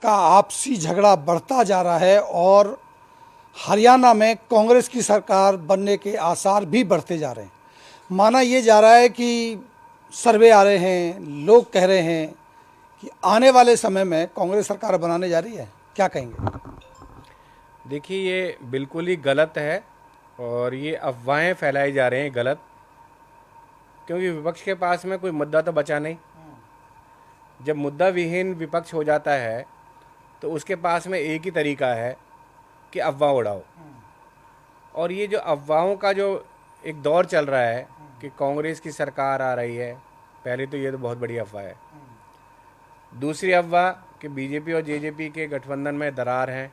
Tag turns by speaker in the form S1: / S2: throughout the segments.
S1: का आपसी झगड़ा बढ़ता जा रहा है और हरियाणा में कांग्रेस की सरकार बनने के आसार भी बढ़ते जा रहे हैं। माना ये जा रहा है कि सर्वे आ रहे हैं, लोग कह रहे हैं कि आने वाले समय में कांग्रेस सरकार बनाने जा रही है। क्या कहेंगे?
S2: देखिए, ये बिल्कुल ही गलत है और ये अफवाहें फैलाई जा रही हैं गलत, क्योंकि विपक्ष के पास में कोई मुद्दा तो बचा नहीं। जब मुद्दा विहीन विपक्ष हो जाता है तो उसके पास में एक ही तरीका है कि अफवाह उड़ाओ। और ये जो अफवाहों का जो एक दौर चल रहा है कि कांग्रेस की सरकार आ रही है, पहले तो ये तो बहुत बड़ी अफवाह है। दूसरी अफवाह कि बीजेपी और जेजेपी के गठबंधन में दरार है,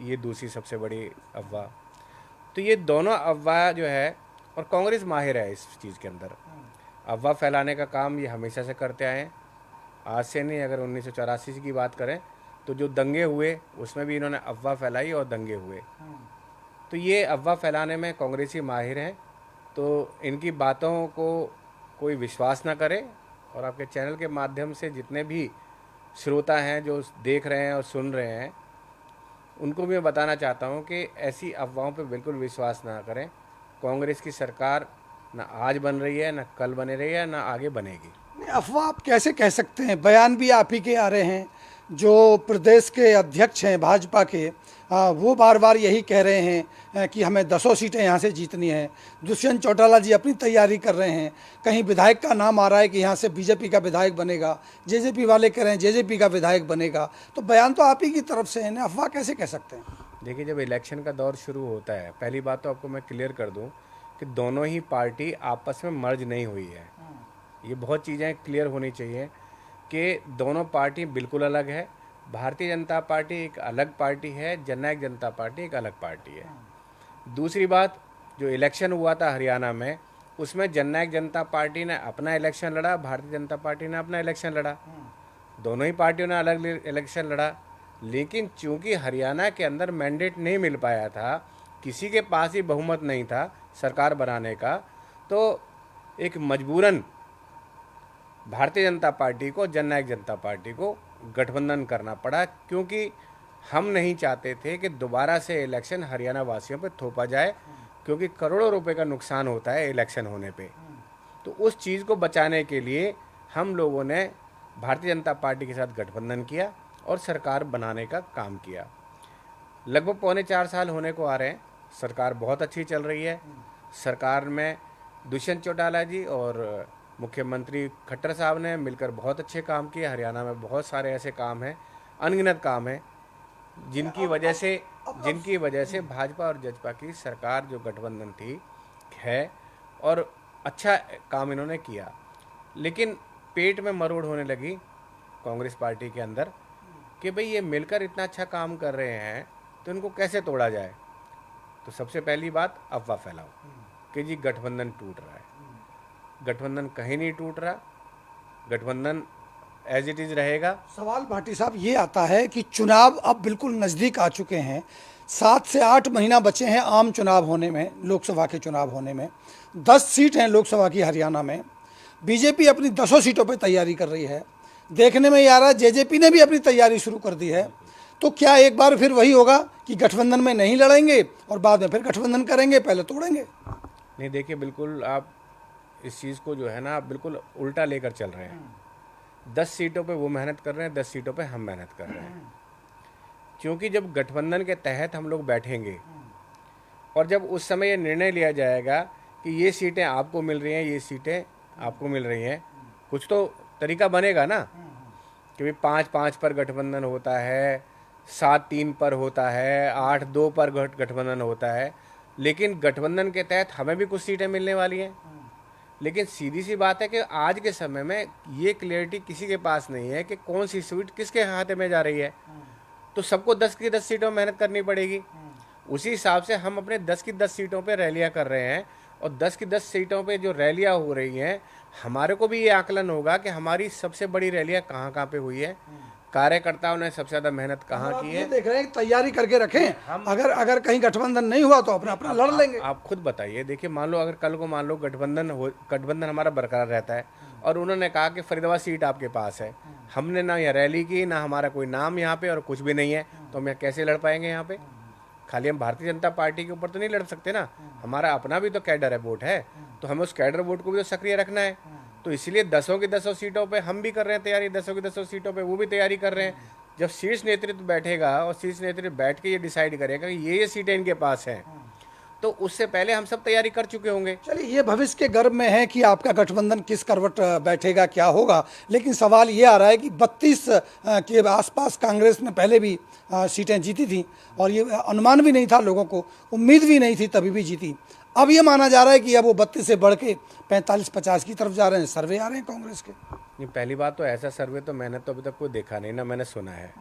S2: ये दूसरी सबसे बड़ी अफवाह। तो ये दोनों अफवाह जो है, और कांग्रेस माहिर है इस चीज़ के अंदर, अफवाह फैलाने का काम ये हमेशा से करते आए हैं, आज से नहीं। अगर 1984 की बात करें तो जो दंगे हुए उसमें भी इन्होंने अफवाह फैलाई और दंगे हुए। तो ये अफवाह फैलाने में कांग्रेसी माहिर हैं, तो इनकी बातों को कोई विश्वास ना करे। और आपके चैनल के माध्यम से जितने भी श्रोता हैं जो देख रहे हैं और सुन रहे हैं, उनको भी मैं बताना चाहता हूं कि ऐसी अफवाहों पे बिल्कुल विश्वास ना करें। कांग्रेस की सरकार ना आज बन रही है, ना कल बने रही है, ना आगे बनेगी।
S1: नहीं, अफवाह आप कैसे कह सकते हैं? बयान भी आप ही के आ रहे हैं। जो प्रदेश के अध्यक्ष हैं भाजपा के, वो बार बार यही कह रहे हैं कि हमें 10 सीटें यहाँ से जीतनी है। दुष्यंत चौटाला जी अपनी तैयारी कर रहे हैं। कहीं विधायक का नाम आ रहा है कि यहाँ से बीजेपी का विधायक बनेगा, जेजेपी वाले कह रहे हैं जेजेपी का विधायक बनेगा। तो बयान तो आप ही की तरफ से है ना, अफवाह कैसे कह सकते हैं?
S2: देखिए, जब इलेक्शन का दौर शुरू होता है, पहली बात तो आपको मैं क्लियर कर दूं कि दोनों ही पार्टी आपस में मर्ज नहीं हुई है। ये बहुत चीज़ें क्लियर होनी चाहिए कि दोनों पार्टी बिल्कुल अलग है। भारतीय जनता पार्टी एक अलग पार्टी है, जननायक जनता पार्टी एक अलग पार्टी है। दूसरी बात, जो इलेक्शन हुआ था हरियाणा में, उसमें जननायक जनता पार्टी ने अपना इलेक्शन लड़ा, भारतीय जनता पार्टी ने अपना इलेक्शन लड़ा। दोनों ही पार्टियों ने अलग इलेक्शन लड़ा। लेकिन चूंकि हरियाणा के अंदर मैंडेट नहीं मिल पाया था, किसी के पास ही बहुमत नहीं था सरकार बनाने का, तो एक मजबूरन भारतीय जनता पार्टी को, जननायक जनता पार्टी को गठबंधन करना पड़ा, क्योंकि हम नहीं चाहते थे कि दोबारा से इलेक्शन हरियाणा वासियों पर थोपा जाए, क्योंकि करोड़ों रुपए का नुकसान होता है इलेक्शन होने पे। तो उस चीज़ को बचाने के लिए हम लोगों ने भारतीय जनता पार्टी के साथ गठबंधन किया और सरकार बनाने का काम किया। लगभग 3.25 साल होने को आ रहे हैं, सरकार बहुत अच्छी चल रही है। सरकार में दुष्यंत चौटाला जी और मुख्यमंत्री खट्टर साहब ने मिलकर बहुत अच्छे काम किए। हरियाणा में बहुत सारे ऐसे काम हैं, अनगिनत काम हैं, जिनकी वजह से भाजपा और जजपा की सरकार जो गठबंधन थी है, और अच्छा काम इन्होंने किया। लेकिन पेट में मरोड़ होने लगी कांग्रेस पार्टी के अंदर कि भाई ये मिलकर इतना अच्छा काम कर रहे हैं तो इनको कैसे तोड़ा जाए। तो सबसे पहली बात, अफवाह फैलाओ कि जी गठबंधन टूट रहा है। गठबंधन कहीं नहीं टूट रहा, गठबंधन एज इट इज रहेगा।
S1: सवाल भाटी साहब ये आता है कि चुनाव अब बिल्कुल नज़दीक आ चुके हैं। 7 से 8 महीना बचे हैं आम चुनाव होने में, लोकसभा के चुनाव होने में। 10 सीट हैं लोकसभा की हरियाणा में। बीजेपी अपनी 10 सीटों पर तैयारी कर रही है। देखने में ये आ रहा है जेजेपी ने भी अपनी तैयारी शुरू कर दी है। तो क्या एक बार फिर वही होगा कि गठबंधन में नहीं लड़ेंगे और बाद में फिर गठबंधन करेंगे, पहले तोड़ेंगे?
S2: नहीं, देखिए, बिल्कुल आप इस चीज़ को जो है ना, आप बिल्कुल उल्टा लेकर चल रहे हैं। 10 सीटों पे वो मेहनत कर रहे हैं, 10 सीटों पे हम मेहनत कर रहे हैं। क्योंकि जब गठबंधन के तहत हम लोग बैठेंगे और जब उस समय ये निर्णय लिया जाएगा कि ये सीटें आपको मिल रही हैं, ये सीटें आपको मिल रही हैं, कुछ तो तरीका बनेगा ना कि भाई 5-5 पर गठबंधन होता है, 7-3 पर होता है, 8-2 पर गठबंधन होता है। लेकिन गठबंधन के तहत हमें भी कुछ सीटें मिलने वाली हैं। लेकिन सीधी सी बात है कि आज के समय में ये क्लियरिटी किसी के पास नहीं है कि कौन सी सीट किसके हाथ में जा रही है। तो सबको 10 की 10 सीटों में मेहनत करनी पड़ेगी। उसी हिसाब से हम अपने 10 की 10 सीटों पे रैलियां कर रहे हैं, और 10 की 10 सीटों पे जो रैलियां हो रही हैं, हमारे को भी ये आकलन होगा कि हमारी सबसे बड़ी रैलियां कहाँ पे हुई है, कार्यकर्ताओं ने सबसे ज्यादा मेहनत कहाँ की है।
S1: देख रहे हैं, तैयारी करके रखें। अगर कहीं गठबंधन नहीं हुआ तो अपना लड़ लेंगे।
S2: आप खुद बताइए। देखिए, मान लो अगर कल को मान लो गठबंधन हमारा बरकरार रहता है और उन्होंने कहा कि फरीदाबाद सीट आपके पास है। हमने ना यहाँ रैली की, ना हमारा कोई नाम यहाँ पे और कुछ भी नहीं है, तो हम यहाँ कैसे लड़ पाएंगे? यहाँ पे खाली हम भारतीय जनता पार्टी के ऊपर तो नहीं लड़ सकते ना, हमारा अपना भी तो कैडर है, वोट है, तो हमें उस कैडर वोट को भी तो सक्रिय रखना है। तो इसलिए 10 की 10 सीटों पे हम भी कर रहे हैं तैयारी, 10 की 10 सीटों पे वो भी तैयारी कर रहे हैं। जब शीर्ष नेतृत्व बैठेगा और शीर्ष नेतृत्व बैठ के ये डिसाइड करेगा कि ये सीटें इनके पास हैं, तो उससे पहले हम सब तैयारी कर चुके होंगे।
S1: चलिए, ये भविष्य के गर्भ में है कि आपका गठबंधन किस करवट बैठेगा, क्या होगा, लेकिन सवाल ये आ रहा है कि 32 के आसपास कांग्रेस ने पहले भी सीटें जीती थी और ये अनुमान भी नहीं था, लोगों को उम्मीद भी नहीं थी, तभी भी जीती। अब ये माना जा रहा है कि अब वो 32 से बढ़ के 45-50 की तरफ जा रहे हैं। सर्वे आ रहे हैं कांग्रेस के।
S2: नहीं, पहली बात तो ऐसा सर्वे तो मैंने तो अभी तक कोई देखा नहीं, ना मैंने सुना है।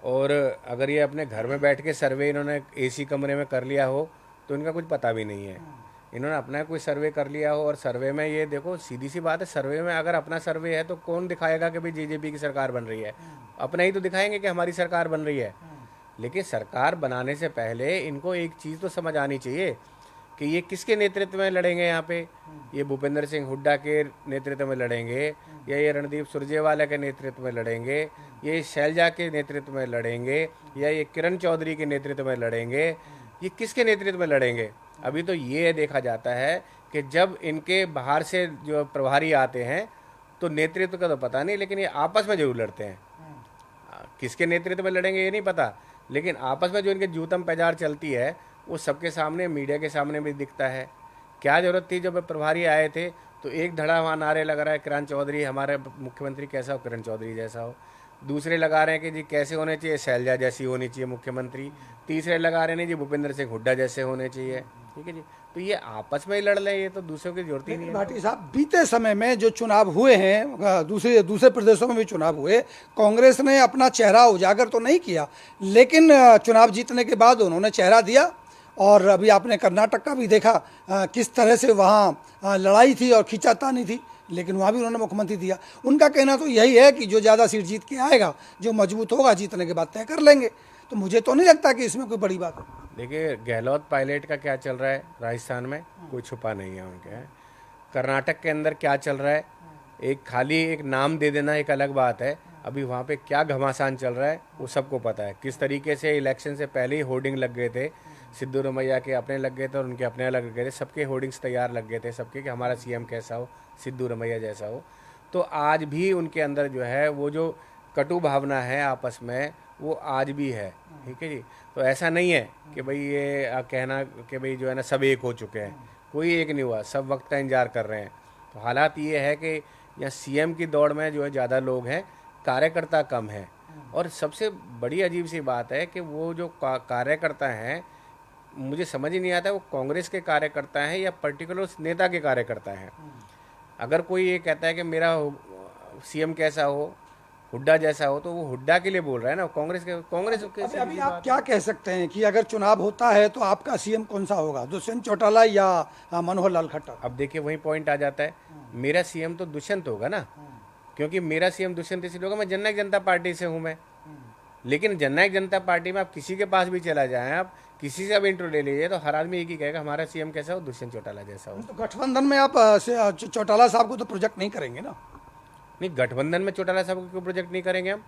S2: और अगर ये अपने घर में बैठ के सर्वे इन्होंने एसी कमरे में कर लिया हो तो इनका कुछ पता भी नहीं है। इन्होंने अपना कोई सर्वे कर लिया हो, और सर्वे में ये देखो, सीधी सी बात है, सर्वे में अगर अपना सर्वे है तो कौन दिखाएगा कि भाई जेजेपी की सरकार बन रही है? अपना ही तो दिखाएंगे कि हमारी सरकार बन रही है। लेकिन सरकार बनाने से पहले इनको एक चीज़ तो समझ आनी चाहिए कि ये किसके नेतृत्व में लड़ेंगे। यहाँ पे ये भूपेंद्र सिंह हुड्डा के नेतृत्व में लड़ेंगे, या ये रणदीप सुरजेवाला के नेतृत्व में लड़ेंगे, ये शैलजा के नेतृत्व में लड़ेंगे, या ये किरण चौधरी के नेतृत्व में लड़ेंगे? ये किसके नेतृत्व में लड़ेंगे? अभी तो ये देखा जाता है कि जब इनके बाहर से जो प्रभारी आते हैं तो नेतृत्व का तो पता नहीं, लेकिन ये आपस में जरूर लड़ते हैं। किसके नेतृत्व में लड़ेंगे ये नहीं पता, लेकिन आपस में जो इनके जूतम पैजार चलती है वो सबके सामने, मीडिया के सामने भी दिखता है। क्या जरूरत थी? जब प्रभारी आए थे तो एक धड़ा वहाँ नारे लगा रहा है, किरण चौधरी हमारे मुख्यमंत्री कैसा हो, किरण चौधरी जैसा हो। दूसरे लगा रहे हैं कि जी कैसे होने चाहिए, शैलजा जैसी होनी चाहिए मुख्यमंत्री। तीसरे लगा रहे हैं जी भूपेंद्र सिंह हुड्डा जैसे होने चाहिए। ठीक है जी, तो ये आपस में ही लड़ रहे हैं, ये तो दूसरों की जरूरत ही नहीं है।
S1: भाटी साहब, बीते समय में जो चुनाव हुए हैं, दूसरे प्रदेशों में भी चुनाव हुए, कांग्रेस ने अपना चेहरा उजागर तो नहीं किया, लेकिन चुनाव जीतने के बाद उन्होंने चेहरा दिया। और अभी आपने कर्नाटक का भी देखा, किस तरह से वहाँ लड़ाई थी और खींचातानी थी, लेकिन वहाँ भी उन्होंने मुख्यमंत्री दिया। उनका कहना तो यही है कि जो ज़्यादा सीट जीत के आएगा, जो मजबूत होगा, जीतने के बाद तय कर लेंगे। तो मुझे तो नहीं लगता कि इसमें कोई बड़ी बात है।
S2: देखिए, गहलोत पायलट का क्या चल रहा है राजस्थान में, कोई छुपा नहीं है उनके। कर्नाटक के अंदर क्या चल रहा है, एक खाली एक नाम दे देना एक अलग बात है। अभी वहाँ पे क्या घमासान चल रहा है वो सबको पता है। किस तरीके से इलेक्शन से पहले ही होर्डिंग लग गए थे, सिद्धू रमैया के अपने लग गए थे और उनके अपने अलग लग गए थे। सबके होर्डिंग्स तैयार लग गए थे, सबके कि हमारा सीएम कैसा हो, सिद्धू रमैया जैसा हो। तो आज भी उनके अंदर जो है वो जो कटु भावना है आपस में, वो आज भी है। ठीक है जी, तो ऐसा नहीं है कि भाई ये कहना कि भाई जो है ना सब एक हो चुके हैं, कोई एक नहीं हुआ, सब वक्त का इंतजार कर रहे हैं। तो हालात ये है कि यहाँ सीएम की दौड़ में जो है ज़्यादा लोग हैं, कार्यकर्ता कम है। और सबसे बड़ी अजीब सी बात है कि वो जो कार्यकर्ता हैं, मुझे समझ ही नहीं आता वो कांग्रेस के कार्यकर्ता हैं या पर्टिकुलर नेता के कार्यकर्ता हैं। अगर कोई ये कहता है कि मेरा सीएम कैसा हो, हुड्डा जैसा हो, तो वो हुड्डा के लिए बोल रहा है ना, कांग्रेस के
S1: अभी आप क्या कह सकते हैं कि अगर चुनाव होता है तो आपका सीएम कौन सा होगा, दुष्यंत चौटाला या मनोहर लाल खट्टर?
S2: अब देखिए वही पॉइंट आ जाता है, मेरा सीएम तो दुष्यंत होगा ना, क्योंकि मेरा सीएम दुष्यंत इसलिए होगा, मैं जननायक जनता पार्टी से हूँ मैं। लेकिन जननायक जनता पार्टी में आप किसी के पास भी चला जाएं, आप किसी से भी इंटरव्यू ले लीजिए, तो हर आदमी एक ही कहेगा हमारा सीएम कैसा हो, दुष्यंत चौटाला जैसा हो।
S1: तो गठबंधन में आप चौटाला साहब को तो प्रोजेक्ट नहीं करेंगे ना?
S2: नहीं, गठबंधन में चौटाला साहब को क्यों प्रोजेक्ट नहीं करेंगे हम?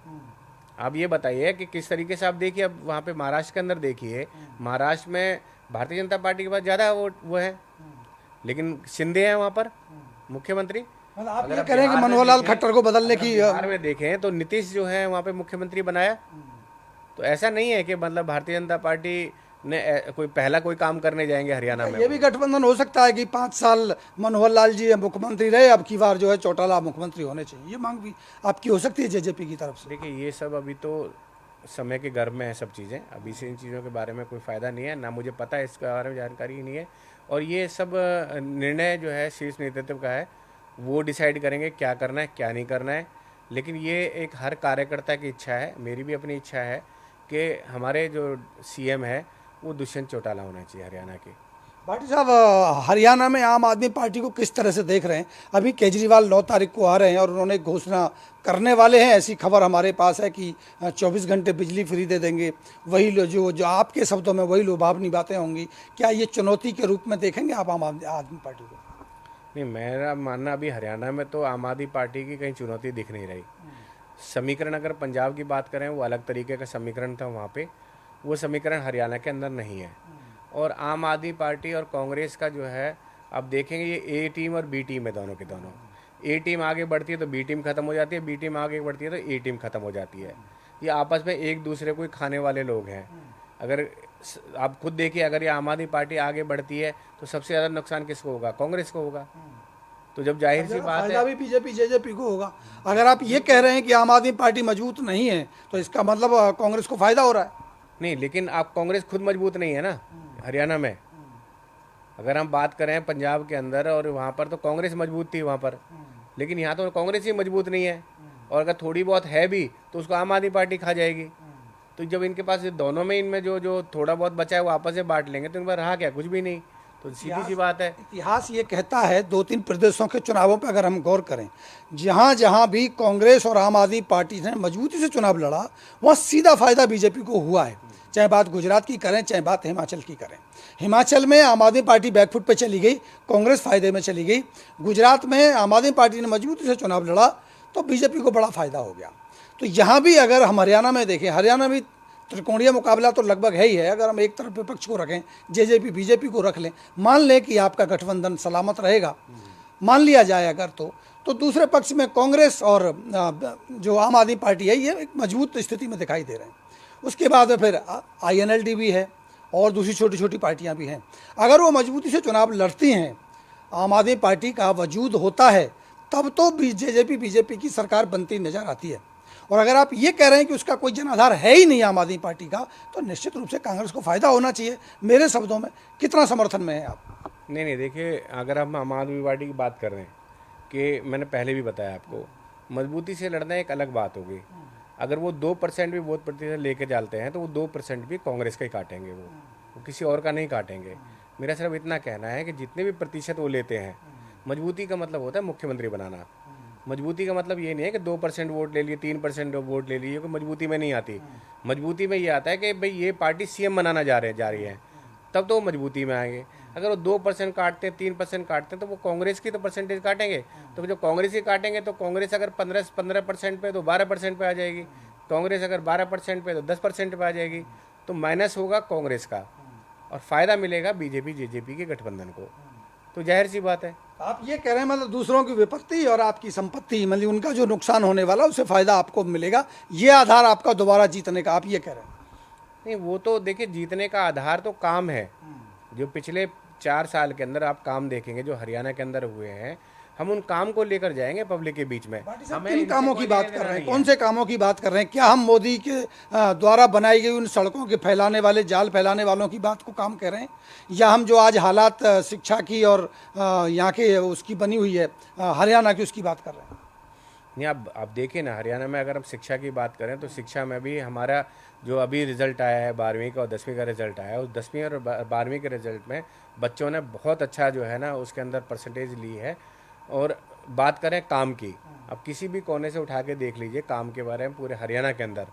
S2: आप ये बताइए कि किस तरीके से आप देखिए, अब वहाँ पे महाराष्ट्र के अंदर देखिए, महाराष्ट्र में भारतीय जनता पार्टी के पास ज़्यादा वो है, लेकिन शिंदे हैं वहाँ पर मुख्यमंत्री।
S1: मतलब आप ये कह रहे हैं कि मनोहर लाल खट्टर को बदलने की?
S2: बिहार में देखें तो नीतीश जो है वहाँ पे मुख्यमंत्री बनाया। तो ऐसा नहीं है कि मतलब भारतीय जनता पार्टी ने कोई पहला कोई काम करने जाएंगे हरियाणा में।
S1: ये भी गठबंधन हो सकता है कि 5 साल मनोहर लाल जी मुख्यमंत्री रहे, अब की बार जो है चौटाला मुख्यमंत्री होने चाहिए, ये मांग भी आपकी हो सकती है जेजेपी की तरफ से?
S2: देखिए, ये सब अभी तो समय के गर्भ में है सब चीज़ें, अभी से इन चीज़ों के बारे में कोई फ़ायदा नहीं है, ना मुझे पता है, इसके बारे में जानकारी ही नहीं है। और ये सब निर्णय जो है शीर्ष नेतृत्व का है, वो डिसाइड करेंगे क्या करना है क्या नहीं करना है। लेकिन ये एक हर कार्यकर्ता की इच्छा है, मेरी भी अपनी इच्छा है कि हमारे जो सीएम है वो दुष्यंत चौटाला होना चाहिए हरियाणा के।
S1: भाटी साहब, हरियाणा में आम आदमी पार्टी को किस तरह से देख रहे हैं? अभी केजरीवाल 9 तारीख को आ रहे हैं और उन्होंने घोषणा करने वाले हैं, ऐसी खबर हमारे पास है कि 24 घंटे बिजली फ्री दे देंगे। वही जो आपके शब्दों में वही लुभावनी बातें होंगी। क्या ये चुनौती के रूप में देखेंगे आप आम आदमी पार्टी को?
S2: नहीं, मेरा मानना अभी हरियाणा में तो आम आदमी पार्टी की कहीं चुनौती दिख नहीं रही। समीकरण अगर पंजाब की बात करें वो अलग तरीके का समीकरण था वहाँ पे, वो समीकरण हरियाणा के अंदर नहीं है। और आम आदमी पार्टी और कांग्रेस का जो है, अब देखेंगे ये ए टीम और बी टीम है, दोनों के दोनों। ए टीम आगे बढ़ती है तो बी टीम खत्म हो जाती है, बी टीम आगे बढ़ती है तो ए टीम खत्म हो जाती है। ये आपस में एक दूसरे को ही खाने वाले लोग हैं। अगर आप खुद देखिए, अगर ये आम आदमी पार्टी आगे बढ़ती है तो सबसे ज़्यादा नुकसान किसको होगा? कांग्रेस को होगा। तो जब जाहिर सी बात
S1: फायदा
S2: है,
S1: भी बीजेपी जेजेपी को होगा। अगर आप ये कह रहे हैं कि आम आदमी पार्टी मजबूत नहीं है तो इसका मतलब कांग्रेस को फायदा हो रहा है।
S2: नहीं, लेकिन आप कांग्रेस खुद मजबूत नहीं है ना हरियाणा में। अगर हम बात करें पंजाब के अंदर, और वहाँ पर तो कांग्रेस मजबूत थी वहाँ पर, लेकिन यहाँ तो कांग्रेस ही मजबूत नहीं है। और अगर थोड़ी बहुत है भी तो उसको आम आदमी पार्टी खा जाएगी। तो जब इनके पास ये दोनों में, इनमें जो जो थोड़ा बहुत बचा है वो आपस में बांट लेंगे तो इनके पास रहा क्या? कुछ भी नहीं। तो सीधी सी बात है।
S1: इतिहास ये कहता है, 2-3 प्रदेशों के चुनावों पर अगर हम गौर करें, जहाँ जहाँ भी कांग्रेस और आम आदमी पार्टी ने मजबूती से चुनाव लड़ा, वहाँ सीधा फायदा बीजेपी को हुआ है। चाहे बात गुजरात की करें, चाहे बात हिमाचल की करें। हिमाचल में आम आदमी पार्टी बैकफुट पे चली गई, कांग्रेस फायदे में चली गई। गुजरात में आम आदमी पार्टी ने मजबूती से चुनाव लड़ा तो बीजेपी को बड़ा फायदा हो गया। तो यहाँ भी अगर हम हरियाणा में देखें, हरियाणा में त्रिकोणीय मुकाबला तो लगभग है ही है। अगर हम एक तरफ विपक्ष को रखें, जेजेपी बीजेपी को रख लें, मान लें कि आपका गठबंधन सलामत रहेगा, मान लिया जाए अगर, तो दूसरे पक्ष में कांग्रेस और जो आम आदमी पार्टी है, ये एक मजबूत स्थिति में दिखाई दे रहे हैं। उसके बाद में फिर INLD भी है और दूसरी छोटी छोटी पार्टियां भी हैं। अगर वो मजबूती से चुनाव लड़ती हैं, आम आदमी पार्टी का वजूद होता है, तब तो जेजेपी बीजेपी की सरकार बनती नजर आती है। और अगर आप ये कह रहे हैं कि उसका कोई जनाधार है ही नहीं आम आदमी पार्टी का, तो निश्चित रूप से कांग्रेस को फायदा होना चाहिए। मेरे शब्दों में कितना समर्थन में है आप?
S2: नहीं, देखिए, अगर हम आम आदमी पार्टी की बात कर रहे हैं, कि मैंने पहले भी बताया आपको, मजबूती से लड़ना एक अलग बात होगी। अगर वो 2% भी वोट प्रतिशत लेके चलते हैं तो वो 2% भी कांग्रेस का ही काटेंगे, वो किसी और का नहीं काटेंगे। मेरा सिर्फ इतना कहना है कि जितने भी प्रतिशत वो लेते हैं, मजबूती का मतलब होता है मुख्यमंत्री बनाना। मजबूती का मतलब ये नहीं है कि 2% वोट ले लिए, 3% वोट ले लिए, कोई मजबूती में नहीं आती। मजबूती में ये आता है कि भाई ये पार्टी CM बनाना जा रही है, तब तो वो मजबूती में आएंगे। अगर वो 2% काटते, 3% काटते, तो वो कांग्रेस की तो परसेंटेज काटेंगे। तो जो कांग्रेस की काटेंगे तो कांग्रेस अगर 15% पे तो 12% पे आ जाएगी, कांग्रेस अगर 12% पे तो 10% पे आ जाएगी। तो माइनस होगा कांग्रेस का और फायदा मिलेगा बीजेपी जेजेपी के गठबंधन को। तो जाहिर सी बात है।
S1: आप ये कह रहे हैं मतलब दूसरों की विपत्ति और आपकी संपत्ति, मतलब उनका जो नुकसान होने वाला उससे फायदा आपको मिलेगा, ये आधार आपका दोबारा जीतने का, आप ये कह रहे हैं?
S2: नहीं, वो तो देखिए, जीतने का आधार तो काम है। जो पिछले 4 साल के अंदर आप काम देखेंगे जो हरियाणा के अंदर हुए हैं, हम उन काम को लेकर जाएंगे पब्लिक के बीच में।
S1: किन कामों की बात कर रहे हैं? कौन से कामों की बात कर रहे हैं? क्या हम मोदी के द्वारा बनाई गई उन सड़कों के फैलाने वाले, जाल फैलाने वालों की बात को काम कर रहे हैं, या हम जो आज हालात शिक्षा की और यहाँ के उसकी बनी हुई है हरियाणा की, उसकी बात कर रहे हैं?
S2: नहीं, आप देखिए ना, हरियाणा में अगर हम शिक्षा की बात करें तो शिक्षा में भी हमारा जो अभी रिजल्ट आया है 12वीं का और 10वीं का रिजल्ट आया है, उस 10वीं और 12वीं के रिजल्ट में बच्चों ने बहुत अच्छा जो है ना उसके अंदर परसेंटेज ली है। और बात करें काम की, अब किसी भी कोने से उठा के देख लीजिए काम के बारे में, पूरे हरियाणा के अंदर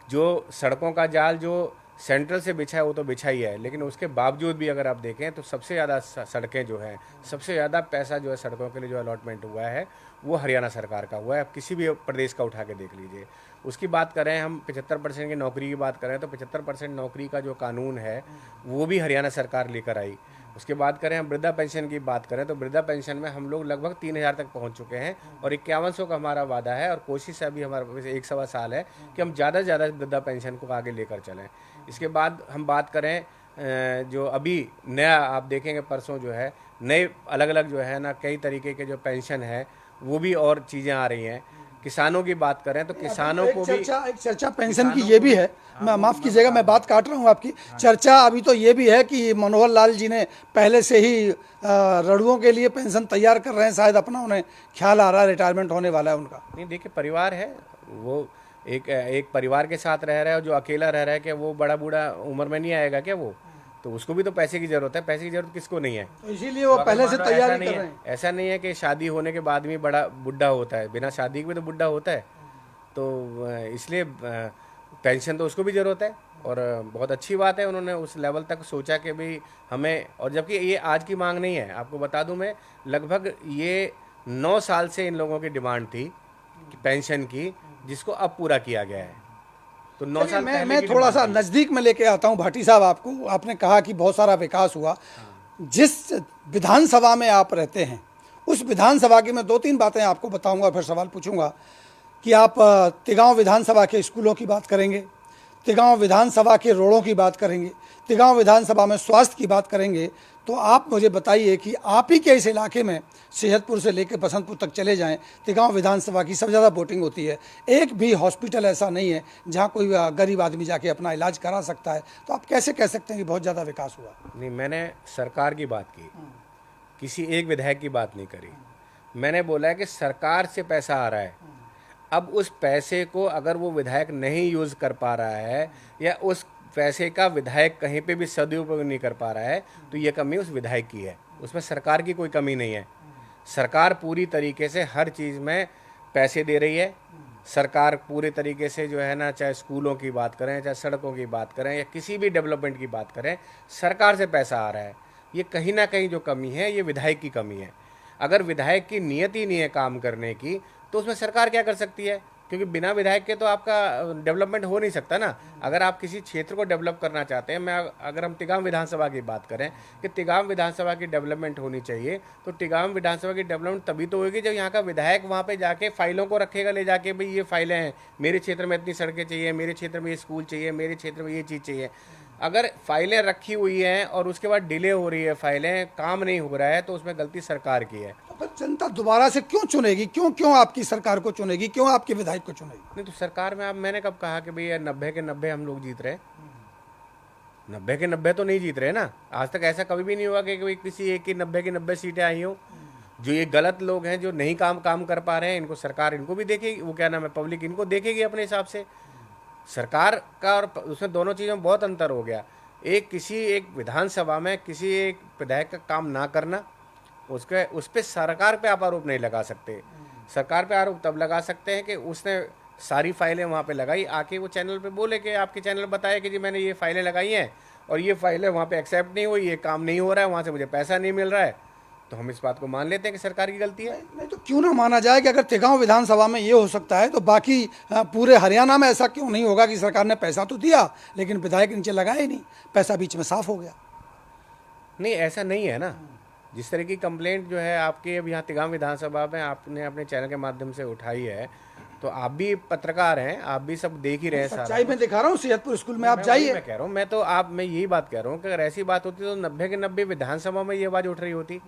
S2: जो सड़कों का जाल जो सेंट्रल से बिछा है वो तो बिछा ही है, लेकिन उसके बावजूद भी अगर आप देखें तो सबसे ज़्यादा सड़कें जो हैं, सबसे ज़्यादा पैसा जो है सड़कों के लिए जो अलॉटमेंट हुआ है वो हरियाणा सरकार का हुआ है। आप किसी भी प्रदेश का उठा के देख लीजिए। उसकी बात करें, हम 75% की नौकरी की बात करें तो 75% नौकरी का जो कानून है वो भी हरियाणा सरकार लेकर आई। उसके बाद करें हम वृद्धा पेंशन की बात करें तो वृद्धा पेंशन में हम लोग लगभग 3000 तक पहुंच चुके हैं और 5100 का हमारा वादा है और कोशिश अभी हमारे 1 सवा साल है कि हम ज़्यादा से ज़्यादा वृद्धा पेंशन को आगे लेकर चलें। इसके बाद हम बात करें जो अभी नया आप देखेंगे परसों जो है नए अलग अलग जो है ना कई तरीके के जो पेंशन है वो भी और चीज़ें आ रही हैं। किसानों की बात करें तो किसानों को भी
S1: एक चर्चा पेंशन की ये भी है, मैं माफ़ कीजिएगा मैं बात काट रहा हूँ आपकी। चर्चा अभी तो ये भी है कि मनोहर लाल जी ने पहले से ही रड़ुओं के लिए पेंशन तैयार कर रहे हैं, शायद अपना उन्हें ख्याल आ रहा है रिटायरमेंट होने वाला है उनका।
S2: नहीं, देखिए, परिवार है वो, एक परिवार के साथ रह रहा है और जो अकेला रह रहा है क्या वो बड़ा बूढ़ा उम्र में नहीं आएगा क्या वो? तो उसको भी तो पैसे की जरूरत है। पैसे की जरूरत किसको नहीं है?
S1: तो इसीलिए वो पहले से तैयारी कर रहे हैं।
S2: ऐसा नहीं है कि शादी होने के बाद भी बड़ा बुढ़ा होता है, बिना शादी के भी तो बुढ़ा होता है। तो इसलिए पेंशन तो उसको भी ज़रूरत है, और बहुत अच्छी बात है उन्होंने उस लेवल तक सोचा कि भाई हमें, और जबकि ये आज की मांग नहीं है, आपको बता दूं मैं, लगभग ये 9 साल से इन लोगों की डिमांड थी कि पेंशन की, जिसको अब पूरा किया गया है। तो 9
S1: चलिए,
S2: साल
S1: मैं
S2: पहले
S1: मैं
S2: की
S1: थोड़ा
S2: डिमांड
S1: सा
S2: थी।
S1: नज़दीक में लेके आता हूँ भाटी साहब आपको। आपने कहा कि बहुत सारा विकास हुआ। जिस विधानसभा में आप रहते हैं, उस विधानसभा की मैं 2-3 बातें आपको बताऊंगा, फिर सवाल पूछूंगा कि आप तिगांव विधानसभा के स्कूलों की बात करेंगे, तिगांव विधानसभा के रोडों की बात करेंगे, तिगांव विधानसभा में स्वास्थ्य की बात करेंगे। तो आप मुझे बताइए कि आप ही के इस इलाके में सेहतपुर से लेकर बसंतपुर तक चले जाएं, तिगांव विधानसभा की सबसे ज़्यादा वोटिंग होती है। एक भी हॉस्पिटल ऐसा नहीं है जहां कोई गरीब आदमी जाके अपना इलाज करा सकता है। तो आप कैसे कह सकते हैं कि बहुत ज़्यादा विकास हुआ?
S2: नहीं, मैंने सरकार की बात की, किसी एक विधायक की बात नहीं करी। मैंने बोला है कि सरकार से पैसा आ रहा है, अब उस पैसे को अगर वो विधायक नहीं यूज़ कर पा रहा है, या उस पैसे का विधायक कहीं पे भी सदुपयोग नहीं कर पा रहा है, तो ये कमी उस विधायक की है, उसमें सरकार की कोई कमी नहीं है। सरकार पूरी तरीके से हर चीज़ में पैसे दे रही है। सरकार पूरे तरीके से जो है ना, चाहे स्कूलों की बात करें, चाहे सड़कों की बात करें, या किसी भी डेवलपमेंट की बात करें, सरकार से पैसा आ रहा है। ये कहीं ना कहीं जो कमी है, ये विधायक की कमी है। अगर विधायक की नियत ही नहीं है काम करने की, तो उसमें सरकार क्या कर सकती है? क्योंकि बिना विधायक के तो आपका डेवलपमेंट हो नहीं सकता ना। अगर आप किसी क्षेत्र को डेवलप करना चाहते हैं, अगर हम तिगांव विधानसभा की बात करें कि तिगांव विधानसभा की डेवलपमेंट होनी चाहिए, तो तिगांव विधानसभा की डेवलपमेंट तभी तो होगी जब यहाँ का विधायक वहाँ पे जाके फाइलों को रखेगा, ले जाके भाई ये फाइलें हैं, मेरे क्षेत्र में इतनी सड़कें चाहिए, मेरे क्षेत्र में ये स्कूल चाहिए, मेरे क्षेत्र में ये चीज़ चाहिए। अगर फाइलें रखी हुई हैं और उसके बाद डिले हो रही है, फाइलें काम नहीं हो रहा है, तो उसमें गलती सरकार की है।
S1: तो फिर जनता दोबारा से क्यों चुनेगी? क्यों आपकी सरकार को चुनेगी? क्यों आपके विधायक को चुनेगी?
S2: नहीं तो सरकार में, अब मैंने कब कहा कि भैया 90 के 90 हम लोग जीत रहे? 90 के 90 तो नहीं जीत रहे ना। आज तक ऐसा कभी भी नहीं हुआ कि कोई किसी एक की 90 की 90 सीटें आई हो। जो ये गलत लोग हैं, जो नहीं काम कर पा रहे हैं, इनको सरकार, इनको भी देखेगी, वो क्या नाम है, पब्लिक इनको देखेगी अपने हिसाब से। सरकार का और उसमें दोनों चीज़ों में बहुत अंतर हो गया। किसी एक विधानसभा में किसी एक विधायक का काम ना करना, उसके उस पर सरकार पे आप आरोप नहीं लगा सकते। सरकार पे आरोप तब लगा सकते हैं कि उसने सारी फाइलें वहाँ पे लगाई, आके वो चैनल पे बोले कि आपके चैनल बताया कि जी मैंने ये फाइलें लगाई हैं और ये फाइलें वहाँ पे एक्सेप्ट नहीं हुई, ये काम नहीं हो रहा है, वहाँ से मुझे पैसा नहीं मिल रहा है, तो हम इस बात को मान लेते हैं कि सरकार की गलती है।
S1: नहीं तो क्यों ना माना जाए कि अगर तिगांव विधानसभा में ये हो सकता है तो बाकी पूरे हरियाणा में ऐसा क्यों नहीं होगा कि सरकार ने पैसा तो दिया लेकिन विधायक नीचे लगाया ही नहीं, पैसा बीच में साफ हो गया?
S2: नहीं, ऐसा नहीं है ना। जिस तरह की कंप्लेंट जो है आपके अब यहाँ तिगांव विधानसभा में आपने अपने चैनल के माध्यम से उठाई है, तो आप भी पत्रकार हैं, आप भी सब देख ही रहे हैं सारा।
S1: सच्चाई में दिखा रहा हूँ, सेहतपुर स्कूल में आप जाइए।
S2: मैं कह रहा हूँ, मैं यही बात कह रहा हूँ कि अगर ऐसी बात होती तो 90 के 90 विधानसभा में ये आवाज़ उठ रही होती।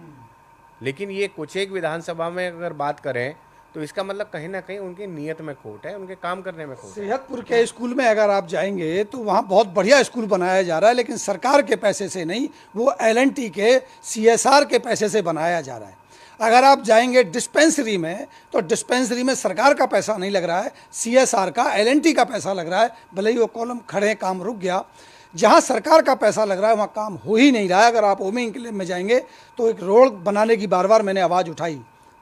S2: लेकिन ये कुछ एक विधानसभा में अगर बात करें तो इसका मतलब कहीं ना कहीं उनकी नीयत में खोट है, उनके काम करने में खोट है।
S1: सेहतपुर के स्कूल में अगर आप जाएंगे तो वहाँ बहुत बढ़िया स्कूल बनाया जा रहा है, लेकिन सरकार के पैसे से नहीं, वो L&T के CSR के पैसे से बनाया जा रहा है। अगर आप जाएंगे डिस्पेंसरी में तो डिस्पेंसरी में सरकार का पैसा नहीं लग रहा है, CSR का, L&T का पैसा लग रहा है। भले ही वो कॉलम खड़े, काम रुक गया। जहाँ सरकार का पैसा लग रहा है वहाँ काम हो ही नहीं रहा है। अगर आप ओमी इंक्लेव में जाएंगे तो एक रोड बनाने की बार बार मैंने आवाज़ उठाई,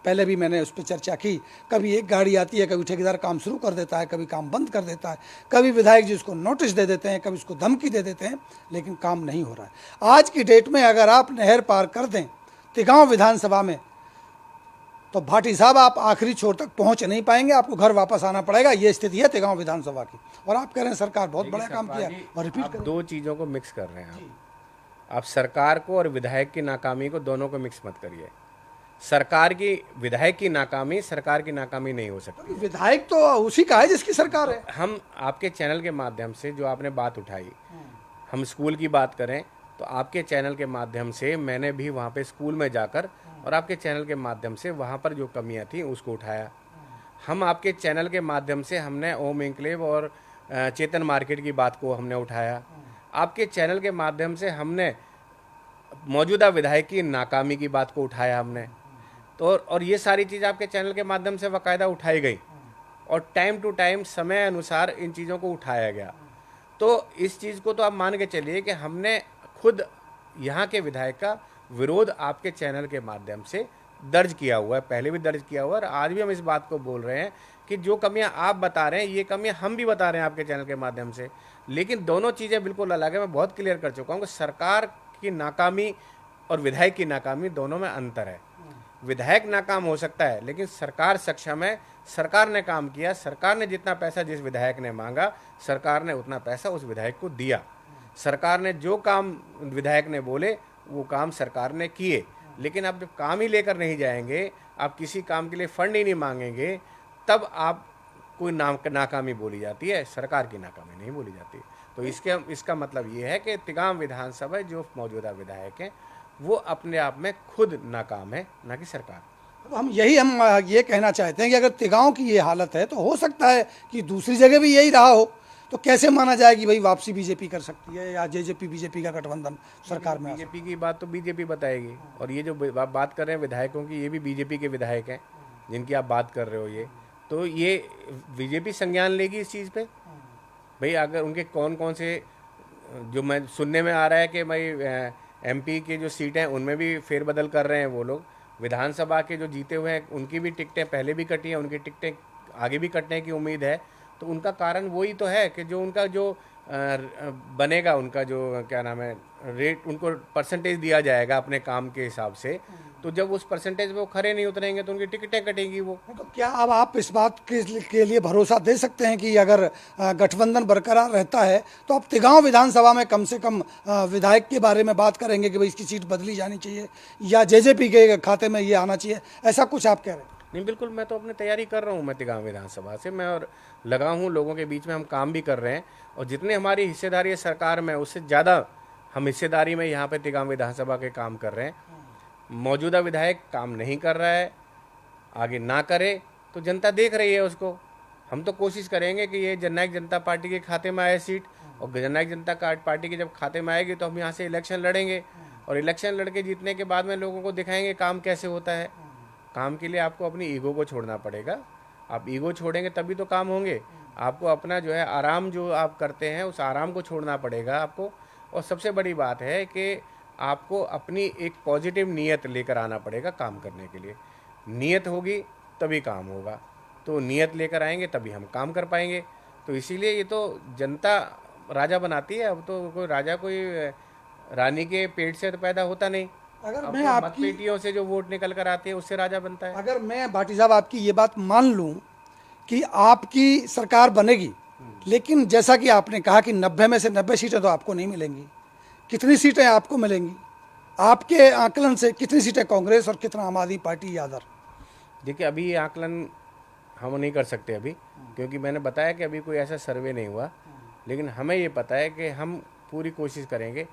S1: पहले भी मैंने उस पर चर्चा की। कभी एक गाड़ी आती है, कभी ठेकेदार काम शुरू कर देता है, कभी काम बंद कर देता है, कभी विधायक जी उसको नोटिस दे देते हैं, कभी उसको धमकी दे देते हैं, लेकिन काम नहीं हो रहा है। आज की डेट में अगर आप नहर पार कर दें तिगांव विधानसभा में तो भाटी साहब आप आखिरी छोर तक पहुंच नहीं पाएंगे, आपको घर वापस आना पड़ेगा। ये स्थिति है तिगांव विधानसभा की। और आप कह रहे हैं सरकार बहुत बड़ा काम किया और रिपीट कर
S2: दो चीज़ों को मिक्स कर रहे हैं आप सरकार को और विधायक की नाकामी को, दोनों को मिक्स मत करिए। विधायक की नाकामी सरकार की नाकामी नहीं हो सकती।
S1: विधायक तो उसी का है जिसकी सरकार है।
S2: हम आपके चैनल के माध्यम से जो आपने बात उठाई, हम स्कूल की बात करें तो आपके चैनल के माध्यम से मैंने भी वहाँ पे स्कूल में जाकर और आपके चैनल के माध्यम से वहाँ पर जो कमियाँ थी उसको उठाया। हम आपके चैनल के माध्यम से हमने ओम इंक्लेव और चेतन मार्केट की बात को हमने उठाया। आपके चैनल के माध्यम से हमने मौजूदा विधायक की नाकामी की बात को उठाया हमने। तो और ये सारी चीज़ आपके चैनल के माध्यम से बाकायदा उठाई गई और टाइम टू टाइम समय अनुसार इन चीज़ों को उठाया गया। तो इस चीज़ को तो आप मान के चलिए कि हमने खुद यहाँ के विधायक का विरोध आपके चैनल के माध्यम से दर्ज किया हुआ है, पहले भी दर्ज किया हुआ है और आज भी हम इस बात को बोल रहे हैं कि जो कमियां आप बता रहे हैं ये कमियां हम भी बता रहे हैं आपके चैनल के माध्यम से, लेकिन दोनों चीज़ें बिल्कुल अलग है। मैं बहुत क्लियर कर चुका हूँ कि सरकार की नाकामी और विधायक की नाकामी दोनों में अंतर है। विधायक नाकाम हो सकता है लेकिन सरकार सक्षम है, सरकार ने काम किया, सरकार ने जितना पैसा जिस विधायक ने मांगा सरकार ने उतना पैसा उस विधायक को दिया, सरकार ने जो काम विधायक ने बोले वो काम सरकार ने किए। लेकिन आप जब काम ही लेकर नहीं जाएंगे, आप किसी काम के लिए फंड ही नहीं मांगेंगे, तब आप कोई नाकामी बोली जाती है, सरकार की नाकामी नहीं बोली जाती। तो इसका मतलब ये है कि तिगांव विधानसभा जो मौजूदा विधायक हैं वो अपने आप में खुद नाकाम है, ना कि सरकार।
S1: तो हम ये कहना चाहते हैं कि अगर तिगांव की ये हालत है तो हो सकता है कि दूसरी जगह भी यही रहा हो, तो कैसे माना जाए कि भाई वापसी बीजेपी कर सकती है या जेजेपी बीजेपी का गठबंधन सरकार में आ सकता
S2: बीजेपी की बात तो बीजेपी बताएगी, और ये जो आप बात कर रहे हैं विधायकों की, ये भी बीजेपी के विधायक हैं जिनकी आप बात कर रहे हो। ये तो ये बीजेपी संज्ञान लेगी इस चीज़ पे। भाई अगर उनके कौन कौन से, जो मैं सुनने में आ रहा है कि भाई एमपी की जो सीटें हैं उनमें भी फेरबदल कर रहे हैं वो लोग, विधानसभा के जो जीते हुए हैं उनकी भी टिकटें पहले भी कटी हैं, उनकी टिकटें आगे भी कटने की उम्मीद है। तो उनका कारण वही तो है कि जो उनका जो बनेगा, उनका जो क्या नाम है रेट, उनको परसेंटेज दिया जाएगा अपने काम के हिसाब से, तो जब उस परसेंटेज पे वो खरे नहीं उतरेंगे तो उनकी टिकटें कटेंगी वो।
S1: तो क्या अब आप इस बात के लिए भरोसा दे सकते हैं कि अगर गठबंधन बरकरार रहता है तो आप तिगांव विधानसभा में कम से कम विधायक के बारे में बात करेंगे कि भाई इसकी सीट बदली जानी चाहिए या जेजेपी के खाते में ये आना चाहिए, ऐसा कुछ आप कह रहे हैं?
S2: नहीं, बिल्कुल, मैं तो अपनी तैयारी कर रहा हूँ, मैं तिगांव विधानसभा से मैं और लगा हूँ, लोगों के बीच में हम काम भी कर रहे हैं, और जितने हमारी हिस्सेदारी है सरकार में उससे ज़्यादा हम हिस्सेदारी में यहाँ पे तिगांव विधानसभा के काम कर रहे हैं। मौजूदा विधायक काम नहीं कर रहा है, आगे ना करे तो जनता देख रही है उसको। हम तो कोशिश करेंगे कि ये जननायक जनता पार्टी के खाते में आए सीट, और जननायक जनता पार्टी के जब खाते में आएगी तो हम यहाँ से इलेक्शन लड़ेंगे, और इलेक्शन लड़के जीतने के बाद में लोगों को दिखाएंगे काम कैसे होता है। काम के लिए आपको अपनी ईगो को छोड़ना पड़ेगा, आप ईगो छोड़ेंगे तभी तो काम होंगे। आपको अपना जो है आराम जो आप करते हैं उस आराम को छोड़ना पड़ेगा आपको। और सबसे बड़ी बात है कि आपको अपनी एक पॉजिटिव नीयत लेकर आना पड़ेगा काम करने के लिए। नीयत होगी तभी काम होगा, तो नीयत लेकर आएंगे तभी हम काम कर पाएंगे। तो इसीलिए ये तो जनता राजा बनाती है, अब तो कोई राजा कोई रानी के पेट से तो पैदा होता नहीं,
S1: अगर
S2: अब
S1: मैं
S2: तो
S1: आपकी
S2: मतपेटियों से जो वोट निकल कर आते हैं उससे राजा बनता है।
S1: अगर मैं भाटी साहब आपकी ये बात मान लूं कि आपकी सरकार बनेगी, लेकिन जैसा कि आपने कहा कि 90 में से 90 सीटें तो आपको नहीं मिलेंगी, कितनी सीटें आपको मिलेंगी? आपके आकलन से कितनी सीटें कांग्रेस और कितना आम आदमी पार्टी या अदर?
S2: देखिए, अभी ये आकलन हम नहीं कर सकते अभी, क्योंकि मैंने बताया कि अभी कोई ऐसा सर्वे नहीं हुआ, लेकिन हमें ये पता है कि हम पूरी कोशिश करेंगे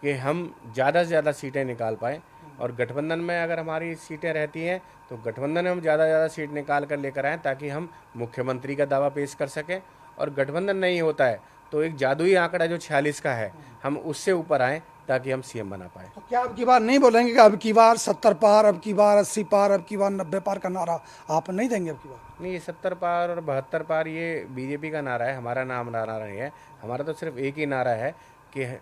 S2: कि हम ज़्यादा से ज़्यादा सीटें निकाल पाएँ। और गठबंधन में अगर हमारी सीटें रहती हैं तो गठबंधन में हम ज़्यादा से ज़्यादा सीट निकाल कर लेकर आएँ ताकि हम मुख्यमंत्री का दावा पेश कर सकें। और गठबंधन नहीं होता है तो एक जादुई आंकड़ा जो 46 का है, हम उससे ऊपर आएँ ताकि हम सीएम बना पाएँ।
S1: तो क्या अब की बार नहीं बोलेंगे कि अब की बार 70 पार, अब की बार 80 पार, अब की बार 90 पार का नारा आप नहीं देंगे अब की बार?
S2: नहीं, ये 70 पार और 72 पार ये बीजेपी का नारा है, हमारा नारा नहीं है। हमारा तो सिर्फ एक ही नारा है कि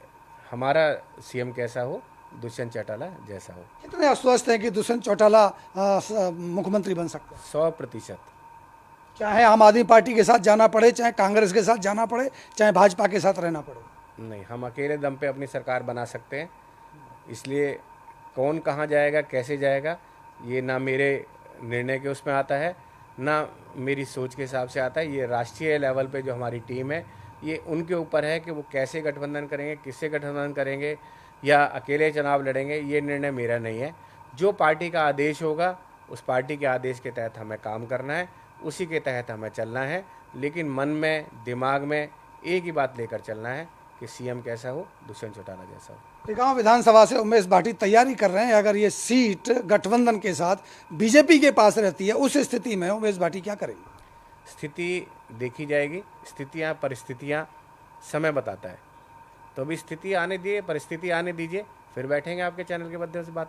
S2: हमारा सीएम कैसा हो, दुष्यंत चौटाला जैसा हो।
S1: कितने आश्वस्त हैं कि दुष्यंत चौटाला मुख्यमंत्री बन सकते हैं?
S2: 100%।
S1: चाहे आम आदमी पार्टी के साथ जाना पड़े, चाहे कांग्रेस के साथ जाना पड़े, चाहे भाजपा के साथ रहना पड़े?
S2: नहीं, हम अकेले दम पे अपनी सरकार बना सकते हैं। इसलिए कौन कहाँ जाएगा, कैसे जाएगा, ये ना मेरे निर्णय के उसमें आता है, ना मेरी सोच के हिसाब से आता है। ये राष्ट्रीय लेवल पे जो हमारी टीम है, ये उनके ऊपर है कि वो कैसे गठबंधन करेंगे, किससे गठबंधन करेंगे या अकेले चुनाव लड़ेंगे, ये निर्णय मेरा नहीं है। जो पार्टी का आदेश होगा उस पार्टी के आदेश के तहत हमें काम करना है, उसी के तहत हमें चलना है। लेकिन मन में, दिमाग में एक ही बात लेकर चलना है कि सीएम कैसा हो, दुष्यंत चौटाला जैसा हो।
S1: तिगांव विधानसभा से उमेश भाटी तैयारी कर रहे हैं, अगर ये सीट गठबंधन के साथ बीजेपी के पास रहती है उस स्थिति में उमेश भाटी क्या करेंगे?
S2: स्थिति देखी जाएगी, स्थितियाँ परिस्थितियाँ समय बताता है। तो अभी स्थिति आने दिए, परिस्थिति आने दीजिए, फिर बैठेंगे आपके चैनल के माध्यम से बात